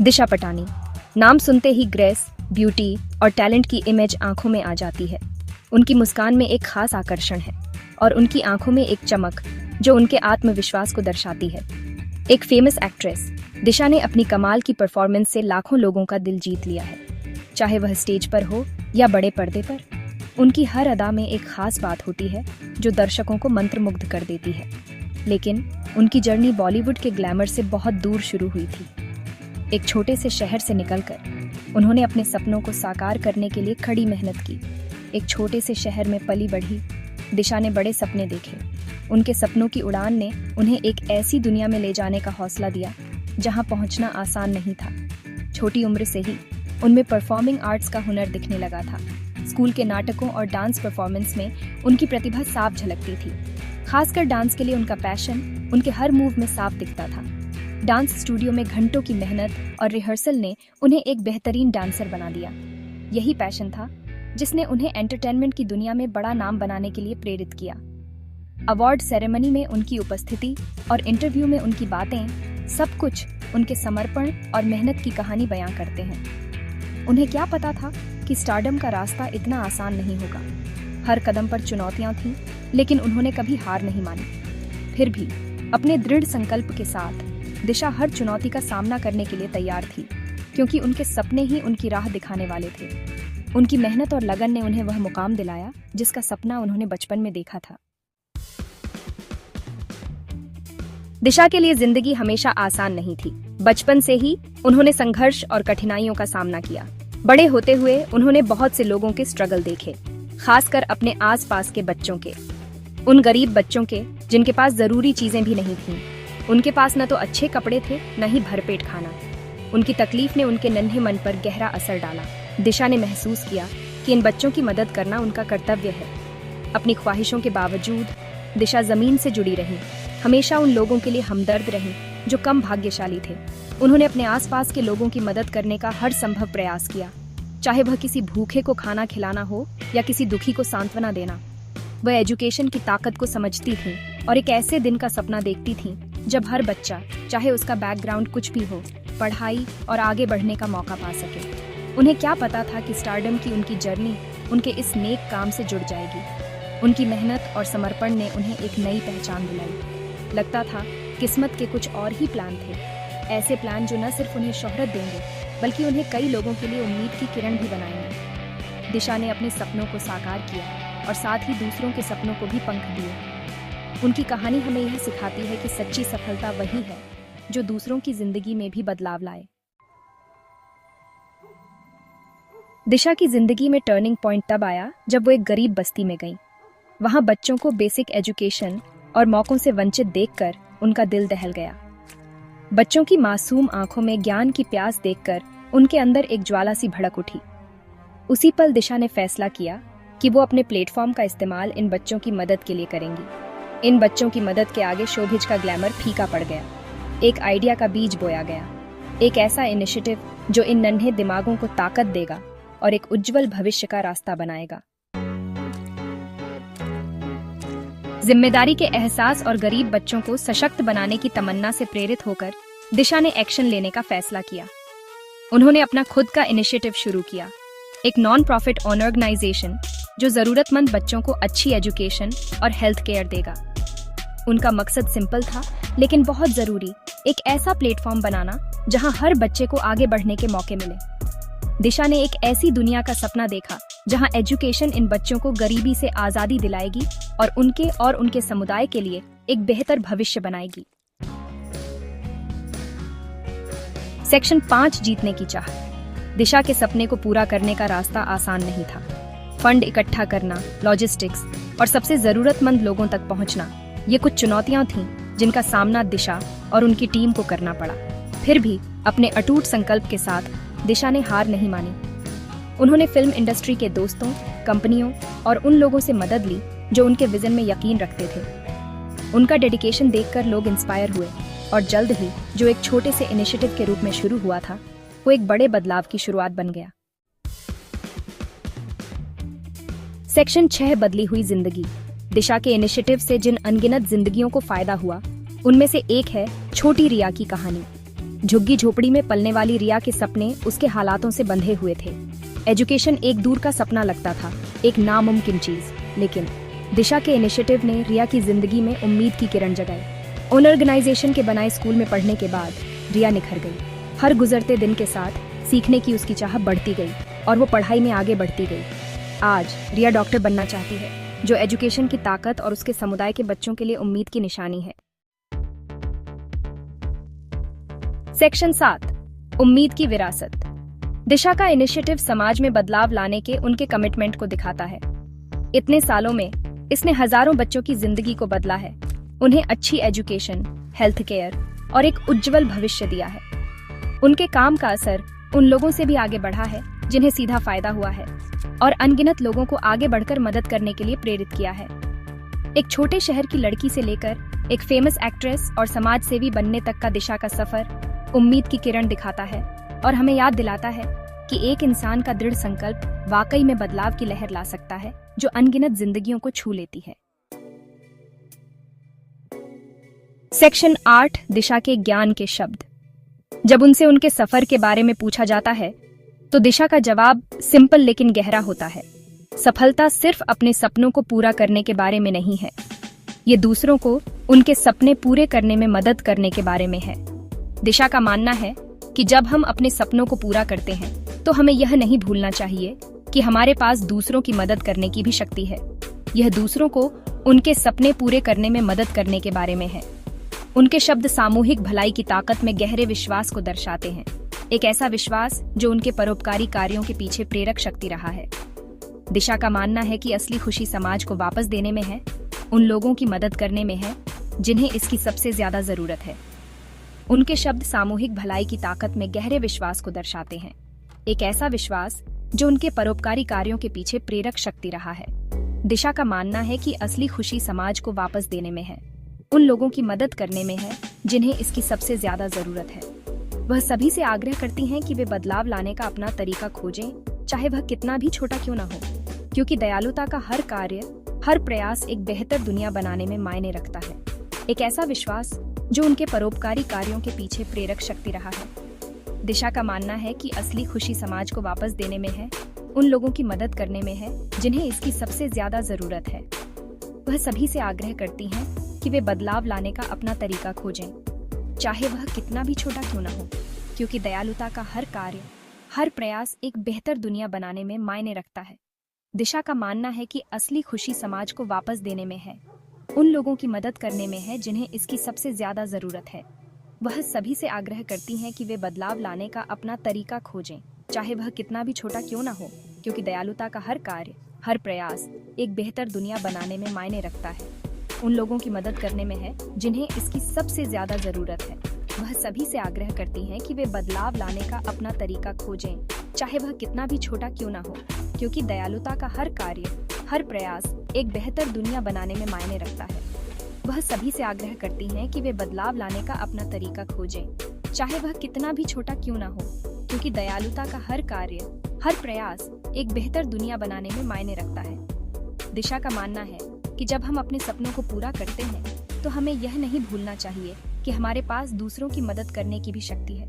दिशा पटानी। नाम सुनते ही grace, beauty और टैलेंट की इमेज आंखों में आ जाती है। उनकी मुस्कान में एक खास आकर्षण है और उनकी आंखों में एक चमक जो उनके आत्मविश्वास को दर्शाती है। एक फेमस एक्ट्रेस, दिशा ने अपनी कमाल की परफॉर्मेंस से लाखों लोगों का दिल जीत लिया है, चाहे वह स्टेज पर हो या बड़े पर्दे पर। उनकी हर अदा में एक खास बात होती है जो दर्शकों को मंत्रमुग्ध कर देती है। लेकिन उनकी जर्नी बॉलीवुड के ग्लैमर से बहुत दूर शुरू हुई थी। एक छोटे से शहर से निकलकर उन्होंने अपने सपनों को साकार करने के लिए कड़ी मेहनत की। एक छोटे से शहर में पली बढ़ी दिशा ने बड़े सपने देखे। उनके सपनों की उड़ान ने उन्हें एक ऐसी दुनिया में ले जाने का हौसला दिया जहां पहुंचना आसान नहीं था। छोटी उम्र से ही उनमें परफॉर्मिंग आर्ट्स का हुनर दिखने लगा था। स्कूल के नाटकों और डांस परफॉर्मेंस में उनकी प्रतिभा साफ झलकती थी। खासकर डांस के लिए उनका पैशन उनके हर मूव में साफ दिखता था। डांस स्टूडियो में घंटों की मेहनत और रिहर्सल ने उन्हें एक बेहतरीन डांसर बना दिया। यही पैशन था जिसने उन्हें एंटरटेनमेंट की दुनिया में बड़ा नाम बनाने के लिए प्रेरित किया। अवार्ड सेरेमनी में उनकी उपस्थिति और इंटरव्यू में उनकी बातें, सब कुछ उनके समर्पण और मेहनत की कहानी बयां करते हैं। उन्हें क्या पता था कि स्टारडम का रास्ता इतना आसान नहीं होगा। हर कदम पर चुनौतियां थीं, लेकिन उन्होंने कभी हार नहीं मानी। फिर भी अपने दृढ़ संकल्प के साथ दिशा हर चुनौती का सामना करने के लिए तैयार थी, क्योंकि उनके सपने ही उनकी राह दिखाने वाले थे। उनकी मेहनत और लगन ने उन्हें वह मुकाम दिलाया जिसका सपना उन्होंने बचपन में देखा था। दिशा के लिए जिंदगी हमेशा आसान नहीं थी। बचपन से ही उन्होंने संघर्ष और कठिनाइयों का सामना किया। बड़े होते हुए उन्होंने बहुत से लोगों के स्ट्रगल देखे, खासकर अपने आसपास के बच्चों के, उन गरीब बच्चों के जिनके पास जरूरी चीजें भी नहीं थीं। उनके पास न तो अच्छे कपड़े थे, न ही भरपेट खाना। उनकी तकलीफ ने उनके नन्हे मन पर गहरा असर डाला। दिशा ने महसूस किया कि इन बच्चों की मदद करना उनका कर्तव्य है। अपनी ख्वाहिशों के बावजूद दिशा जमीन से जुड़ी रही, हमेशा उन लोगों के लिए हमदर्द रही जो कम भाग्यशाली थे। उन्होंने अपने आसपास के लोगों की मदद करने का हर संभव प्रयास किया, चाहे वह किसी भूखे को खाना खिलाना हो या किसी दुखी को सांत्वना देना। वह एजुकेशन की ताकत को समझती थी और एक ऐसे दिन का सपना देखती थी जब हर बच्चा, चाहे उसका बैकग्राउंड कुछ भी हो, पढ़ाई और आगे बढ़ने का मौका पा सके। उन्हें क्या पता था कि स्टारडम की उनकी जर्नी उनके इस नेक काम से जुड़ जाएगी। उनकी मेहनत और समर्पण ने उन्हें एक नई पहचान दिलाई। लगता था किस्मत के कुछ और ही प्लान थे, ऐसे प्लान जो न सिर्फ उन्हें शोहरत देंगे बल्कि उन्हें कई लोगों के लिए उम्मीद की किरण भी बनाएंगे। दिशा ने अपने सपनों को साकार किया और साथ ही दूसरों के सपनों को भी पंख दिए। उनकी कहानी हमें यह सिखाती है कि सच्ची सफलता वही है जो दूसरों की जिंदगी में भी बदलाव लाए। दिशा की जिंदगी में टर्निंग पॉइंट तब आया जब वो एक गरीब बस्ती में गई। वहां बच्चों को बेसिक एजुकेशन और मौकों से वंचित देखकर उनका दिल दहल गया। बच्चों की मासूम आंखों में ज्ञान की प्यास देखकर उनके अंदर एक ज्वाला सी भड़क उठी। उसी पल दिशा ने फैसला किया कि वो अपने प्लेटफॉर्म का इस्तेमाल इन बच्चों की मदद के लिए करेंगी। इन बच्चों की मदद के आगे शोभिज का ग्लैमर फीका पड़ गया। एक आइडिया का बीज बोया गया, एक ऐसा इनिशिएटिव जो इन नन्हे दिमागों को ताकत देगा और एक उज्जवल भविष्य का रास्ता बनाएगा। जिम्मेदारी के एहसास और गरीब बच्चों को सशक्त बनाने की तमन्ना से प्रेरित होकर दिशा ने एक्शन लेने का फैसला किया। उन्होंने अपना खुद का इनिशिएटिव शुरू किया, एक नॉन प्रॉफिट ऑर्गेनाइजेशन जो जरूरतमंद बच्चों को अच्छी एजुकेशन और हेल्थ केयर देगा। उनका मकसद सिंपल था लेकिन बहुत जरूरी, एक ऐसा प्लेटफॉर्म बनाना जहां हर बच्चे को आगे बढ़ने के मौके मिले। दिशा ने एक ऐसी दुनिया का सपना देखा जहां एजुकेशन इन बच्चों को गरीबी से आजादी दिलाएगी और उनके समुदाय के लिए एक बेहतर भविष्य बनाएगी। सेक्शन 5 जीतने की चाह। दिशा के सपने को पूरा करने का रास्ता आसान नहीं था। फंड इकट्ठा करना, लॉजिस्टिक्स और सबसे जरूरतमंद लोगों तक पहुंचना, ये कुछ चुनौतियां थीं जिनका सामना दिशा और उनकी टीम को करना पड़ा। फिर भी अपने अटूट संकल्प के साथ दिशा ने हार नहीं मानी। उन्होंने फिल्म इंडस्ट्री के दोस्तों, कंपनियों और उन लोगों से मदद ली जो उनके विजन में यकीन रखते थे। उनका डेडिकेशन देखकर लोग इंस्पायर हुए और जल्द ही जो एक छोटे से इनिशिएटिव के रूप में शुरू हुआ था, वो एक बड़े बदलाव की शुरुआत बन गया। सेक्शन 6 बदली हुई जिंदगी। दिशा के इनिशिएटिव से जिन अनगिनत जिंदगियों को फायदा हुआ, उनमें से एक है छोटी रिया की कहानी। झुग्गी झोपड़ी में पलने वाली रिया के सपने उसके हालातों से बंधे हुए थे। एजुकेशन एक दूर का सपना लगता था, एक नामुमकिन चीज, लेकिन दिशा के इनिशिएटिव ने रिया की जिंदगी में उम्मीद की किरण जगाई। उन ऑर्गेनाइजेशन के बनाए स्कूल में पढ़ने के बाद रिया निखर गई। हर गुजरते दिन के साथ सीखने की उसकी चाह बढ़ती गई और वो पढ़ाई में आगे बढ़ती गई। आज रिया डॉक्टर बनना चाहती है, जो एजुकेशन की ताकत और उसके समुदाय के बच्चों के लिए उम्मीद की निशानी है। सेक्शन 7, उम्मीद की विरासत। दिशा का इनिशिएटिव समाज में बदलाव लाने के उनके कमिटमेंट को दिखाता है। इतने सालों में इसने हजारों बच्चों की जिंदगी को बदला है, उन्हें अच्छी एजुकेशन, हेल्थ केयर और एक उज्जवल भविष्य दिया है। उनके काम का असर उन लोगों से भी आगे बढ़ा है जिन्हें सीधा फायदा हुआ है, और अनगिनत लोगों को आगे बढ़कर मदद करने के लिए प्रेरित किया है। एक छोटे शहर की लड़की से लेकर एक फेमस एक्ट्रेस और समाज सेवी बनने तक का दिशा का सफर उम्मीद की किरण दिखाता है और हमें याद दिलाता है कि एक इंसान का दृढ़ संकल्प वाकई में बदलाव की लहर ला सकता है, जो अनगिनत जिंदगियों को छू लेती है। सेक्शन 8, दिशा के ज्ञान के शब्द। जब उनसे उनके सफर के बारे में पूछा जाता है तो दिशा का जवाब सिंपल लेकिन गहरा होता है। सफलता सिर्फ अपने सपनों को पूरा करने के बारे में नहीं है, ये दूसरों को उनके सपने पूरे करने में मदद करने के बारे में है। दिशा का मानना है कि जब हम अपने सपनों को पूरा करते हैं तो हमें यह नहीं भूलना चाहिए कि हमारे पास दूसरों की मदद करने की भी शक्ति है। यह दूसरों को उनके सपने पूरे करने में मदद करने के बारे में है। उनके शब्द सामूहिक भलाई की ताकत में गहरे विश्वास को दर्शाते हैं, एक ऐसा विश्वास जो उनके परोपकारी कार्यों के पीछे प्रेरक शक्ति रहा है। दिशा का मानना है कि असली खुशी समाज को वापस देने में है, उन लोगों की मदद करने में है जिन्हें इसकी सबसे ज्यादा जरूरत है। उनके शब्द सामूहिक भलाई की ताकत में गहरे विश्वास को दर्शाते हैं, एक ऐसा विश्वास जो उनके परोपकारी कार्यों के पीछे प्रेरक शक्ति रहा है। दिशा का मानना है कि असली खुशी समाज को वापस देने में है, उन लोगों की मदद करने में है जिन्हें इसकी सबसे ज्यादा जरूरत है। वह सभी से आग्रह करती हैं कि वे बदलाव लाने का अपना तरीका खोजें, चाहे वह कितना भी छोटा क्यों ना हो, क्योंकि दयालुता का हर कार्य, हर प्रयास एक बेहतर दुनिया बनाने में मायने रखता है। एक ऐसा विश्वास जो उनके परोपकारी कार्यों के पीछे प्रेरक शक्ति रहा है। दिशा का मानना है कि असली खुशी समाज को वापस देने में है, उन लोगों की मदद करने में है जिन्हें इसकी सबसे ज्यादा जरूरत है। वह सभी से आग्रह करती हैं कि वे बदलाव लाने का अपना तरीका खोजें, चाहे वह कितना भी छोटा क्यों ना हो, क्योंकि दयालुता का हर कार्य, हर प्रयास एक बेहतर दुनिया बनाने में मायने रखता है। दिशा का मानना है कि असली खुशी समाज को वापस देने में है, उन लोगों की मदद करने में है जिन्हें इसकी सबसे ज्यादा जरूरत है। वह सभी से आग्रह करती हैं कि वे बदलाव लाने का अपना तरीका खोजें, चाहे वह कितना भी छोटा क्यों ना हो, क्योंकि दयालुता का हर कार्य, हर प्रयास एक बेहतर दुनिया बनाने में मायने रखता है, उन लोगों की मदद करने में है जिन्हें इसकी सबसे ज्यादा जरूरत है। वह सभी से आग्रह करती हैं कि वे बदलाव लाने का अपना तरीका खोजें, चाहे वह कितना भी छोटा क्यों ना हो, क्योंकि दयालुता का हर कार्य, हर प्रयास एक बेहतर दुनिया बनाने में मायने रखता है। वह सभी से आग्रह करती हैं कि वे बदलाव लाने का अपना तरीका खोजें, चाहे वह कितना भी छोटा क्यों ना हो, क्योंकि दयालुता का हर कार्य, हर प्रयास एक बेहतर दुनिया बनाने में मायने रखता है। दिशा का मानना है कि जब हम अपने सपनों को पूरा करते हैं तो हमें यह नहीं भूलना चाहिए कि हमारे पास दूसरों की मदद करने की भी शक्ति है,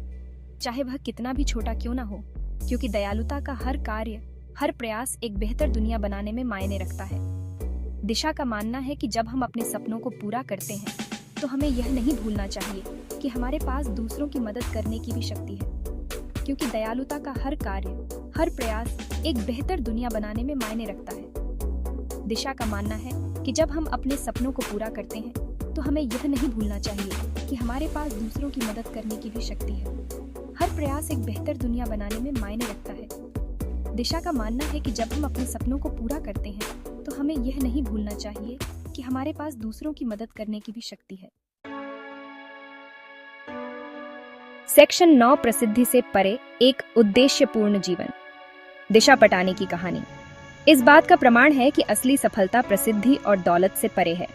चाहे वह कितना भी छोटा क्यों ना हो, क्योंकि दयालुता का हर कार्य, हर प्रयास एक बेहतर दुनिया बनाने में मायने रखता है। दिशा का मानना है कि जब हम अपने सपनों को पूरा करते हैं तो हमें यह नहीं भूलना चाहिए कि हमारे पास दूसरों की मदद करने की भी शक्ति है, क्योंकि दयालुता का हर कार्य, हर प्रयास एक बेहतर दुनिया बनाने में मायने रखता है। दिशा का मानना है कि जब हम अपने सपनों को पूरा करते हैं तो हमें यह नहीं भूलना चाहिए कि हमारे पास दूसरों की मदद करने की भी शक्ति है। हर प्रयास एक बेहतर दुनिया बनाने में मायने रखता है। दिशा का मानना है कि जब हम अपने सपनों को पूरा करते हैं तो हमें यह नहीं भूलना चाहिए कि हमारे पास दूसरों की मदद करने की भी शक्ति है। सेक्शन 9, प्रसिद्धि से परे एक उद्देश्यपूर्ण जीवन। दिशा पटानी की कहानी इस बात का प्रमाण है कि असली सफलता प्रसिद्धि और दौलत से परे है।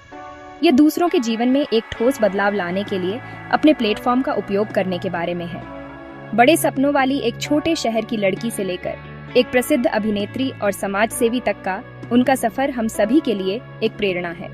यह दूसरों के जीवन में एक ठोस बदलाव लाने के लिए अपने प्लेटफॉर्म का उपयोग करने के बारे में है। बड़े सपनों वाली एक छोटे शहर की लड़की से लेकर एक प्रसिद्ध अभिनेत्री और समाज सेवी तक का उनका सफर हम सभी के लिए एक प्रेरणा है।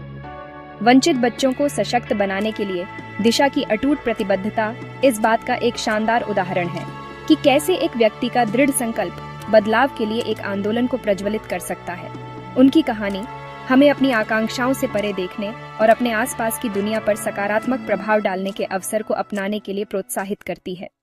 वंचित बच्चों को सशक्त बनाने के लिए दिशा की अटूट प्रतिबद्धता इस बात का एक शानदार उदाहरण है कि कैसे एक व्यक्ति का दृढ़ संकल्प बदलाव के लिए एक आंदोलन को प्रज्वलित कर सकता है। उनकी कहानी हमें अपनी आकांक्षाओं से परे देखने और अपने आसपास की दुनिया पर सकारात्मक प्रभाव डालने के अवसर को अपनाने के लिए प्रोत्साहित करती है।